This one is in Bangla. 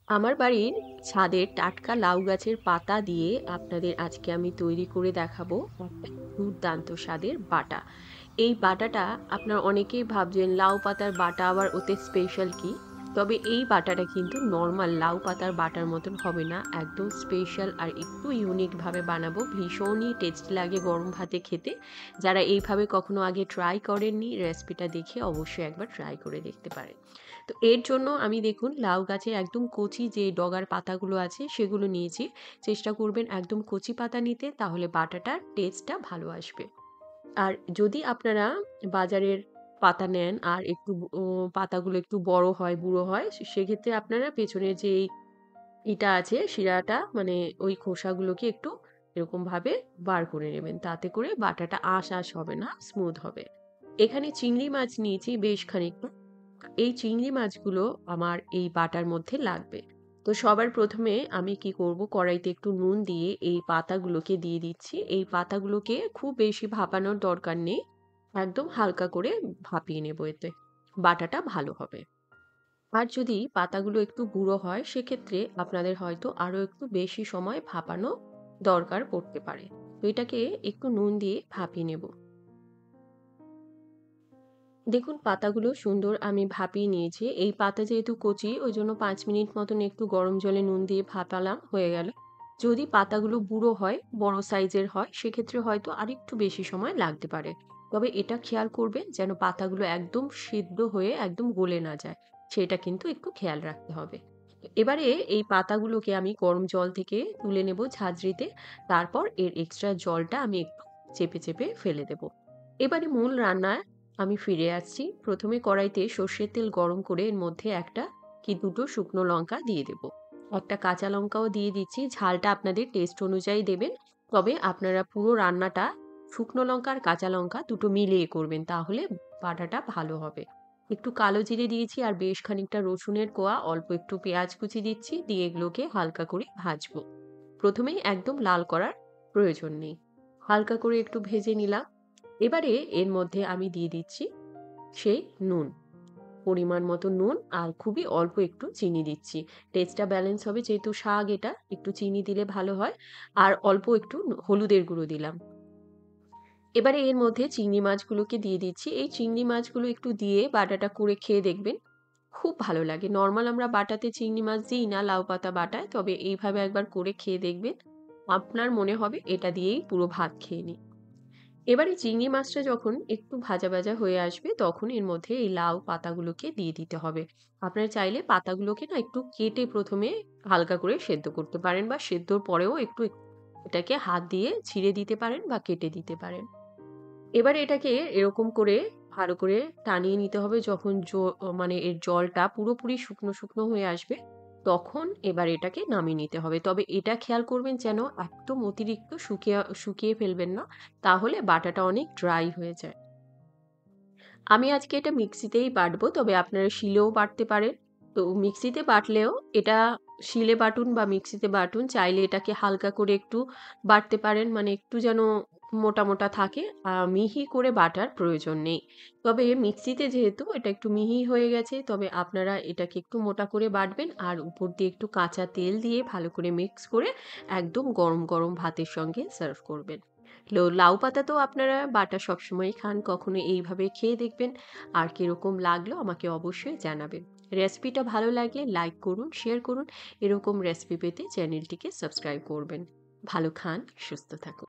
আমার বাড়ির ছাদের টাটকা লাউ গাছের পাতা দিয়ে আপনাদের আজকে আমি তৈরি করে দেখাবো একটা দুর্দান্ত স্বাদের বাটা। এই বাটাটা আপনার অনেকেই ভাবছেন লাউ পাতার বাটা আবার ওতে স্পেশাল কি? তবে এই বাটাটা কিন্তু নরমাল লাউ পাতার বাটার মতন হবে না, একদম স্পেশাল আর একটু ইউনিক ভাবে বানাবো। ভীষণই টেস্টি লাগে গরম ভাতে খেতে। যারা এইভাবে কখনো আগে ট্রাই করেননি, রেসিপিটা দেখে অবশ্যই একবার ট্রাই করে দেখতে পারেন। তো এর জন্য আমি দেখুন লাউ গাছের একদম কচি যে ডগার পাতাগুলো আছে সেগুলো নিয়েছি। চেষ্টা করবেন একদম কচি পাতা নিতে, তাহলে বাটাটার টেস্টটা ভালো আসবে। আর যদি আপনারা বাজারের পাতা নেন আর একটু পাতাগুলো একটু বড় হয়, বুড়ো হয়, সেক্ষেত্রে আপনারা পেছনের যে ইটা আছে শিরাটা মানে ওই খোসাগুলোকে একটু এরকমভাবে বার করে নেবেন। তাতে করে বাটাটা আঁশ হবে না, স্মুথ হবে। এখানে চিংড়ি মাছ নিয়েছি বেশ খানিকটা। এই চিংড়ি মাছগুলো আমার এই বাটার মধ্যে লাগবে। তো সবার প্রথমে আমি কি করব, কড়াইতে একটু নুন দিয়ে এই পাতাগুলোকে দিয়ে দিচ্ছি। এই পাতাগুলোকে খুব বেশি ভাপানোর দরকার নেই। একদম হালকা করে ভাপিয়ে নেব, এতে বাটাটা ভালো হবে। আর যদি পাতাগুলো একটু গুঁড়ো হয় সেক্ষেত্রে আপনাদের হয়তো আরো একটু বেশি সময় ভাপানো দরকার পড়তে পারে। তো এটাকে একটু নুন দিয়ে ভাপিয়ে নেব। দেখুন পাতাগুলো সুন্দর আমি ভাপিয়ে নিয়েছি। এই পাতা যেহেতু কচি ওইজন্য ৫ মিনিট মতন একটু গরম জলে নুন দিয়ে ভাপালাম, হয়ে গেল। যদি পাতাগুলো বুড়ো হয়, বড় সাইজের হয়, সেক্ষেত্রে হয়তো আরেকটু বেশি সময় লাগতে পারে। তবে এটা খেয়াল করবেন যেন পাতাগুলো একদম সিদ্ধ হয়ে একদম গলে না যায়। সেটা কিন্তু একটু খেয়াল রাখতে হবে। এবারে এই পাতাগুলোকে আমি গরম জল থেকে তুলে নেব ঝাঁঝরিতে। তারপর এর এক্সট্রা জলটা আমি একটু চেপে ফেলে দেব। এবারে মূল রান্নায় আমি ফিরে আসছি। প্রথমে কড়াইতে সর্ষের তেল গরম করে এর মধ্যে একটা কি দুটো শুকনো লঙ্কা দিয়ে দেব। একটা কাঁচা লঙ্কাও দিয়ে দিচ্ছি। ঝালটা আপনাদের টেস্ট অনুযায়ী দেবেন। তবে আপনারা পুরো রান্নাটা শুকনো লঙ্কা আর কাঁচা লঙ্কা দুটো মিলিয়ে করবেন, তাহলে বাটাটা ভালো হবে। একটু কালো জিরে দিয়েছি আর বেশ খানিকটা রসুনের কোয়া, অল্প একটু পেঁয়াজ কুচি দিচ্ছি, দিয়ে এগুলোকে হালকা করে ভাজবো। প্রথমেই একদম লাল করার প্রয়োজন নেই। হালকা করে একটু ভেজে নিলাম। এবারে এর মধ্যে আমি দিয়ে দিচ্ছি সেই নুন। পরিমাণ মতো নুন আর খুবই অল্প একটু চিনি দিচ্ছি। টেস্টটা ব্যালেন্স হবে, যেহেতু শাক এটা, একটু চিনি দিলে ভালো হয়। আর অল্প একটু হলুদের গুঁড়ো দিলাম। এবারে এর মধ্যে চিংড়ি মাছগুলোকে দিয়ে দিচ্ছি। এই চিংড়ি মাছগুলো একটু দিয়ে বাটাটা করে খেয়ে দেখবেন। খুব ভালো লাগে। নরমাল আমরা বাটাতে চিংড়ি মাছ দিই না লাউ পাতা বাটায়। তবে এইভাবে একবার করে খেয়ে দেখবেন। আপনার মনে হবে এটা দিয়েই পুরো ভাত খেয়ে নিই। এবারে চিংড়ি মাছটা যখন একটু ভাজা হয়ে আসবে তখন এর মধ্যে এই লাউ পাতাগুলোকে দিয়ে দিতে হবে। আপনারা চাইলে পাতাগুলোকে না একটু কেটে প্রথমে হালকা করে সেদ্ধ করতে পারেন, বা সেদ্ধর পরেও একটু এটাকে হাত দিয়ে ছিঁড়ে দিতে পারেন বা কেটে দিতে পারেন। এবারে এটাকে এরকম করে ভালো করে টানিয়ে নিতে হবে। যখন মানে এর জলটা পুরোপুরি শুকনো হয়ে আসবে, তখন এবার এটাকে নামিয়ে নিতে হবে। তবে এটা খেয়াল করবেন যেন একদম অতিরিক্ত শুকিয়ে ফেলবেন না। তাহলে বাটাটা অনেক ড্রাই হয়ে যায়। আমি আজকে এটা মিক্সিতেই বাটবো, তবে আপনারা শিলেও বাটতে পারেন। তো মিক্সিতে বাটলেও এটা, শিলে বাটুন বা মিক্সিতে বাটুন, চাইলে এটাকে হালকা করে একটু বাটতে পারেন, মানে একটু যেন মোটা থাকে। মিহি করে বাটার প্রয়োজন নেই। তবে মিক্সিতে যেহেতু এটা একটু মিহি হয়ে গেছে, তবে আপনারা এটাকে একটু মোটা করে বাটবেন আর উপর দিয়ে একটু কাঁচা তেল দিয়ে ভালো করে মিক্স করে একদম গরম ভাতের সঙ্গে সার্ভ করবেন। লাউ পাতা তো আপনারা বাটা সবসময়ই খান, কখনো এইভাবে খেয়ে দেখবেন। আর কিরকম লাগলো আমাকে অবশ্যই জানাবেন। রেসিপিটা ভালো লাগলে লাইক করুন, শেয়ার করুন। এরকম রেসিপি পেতে চ্যানেলটিকে সাবস্ক্রাইব করবেন। ভালো খান, সুস্থ থাকুন।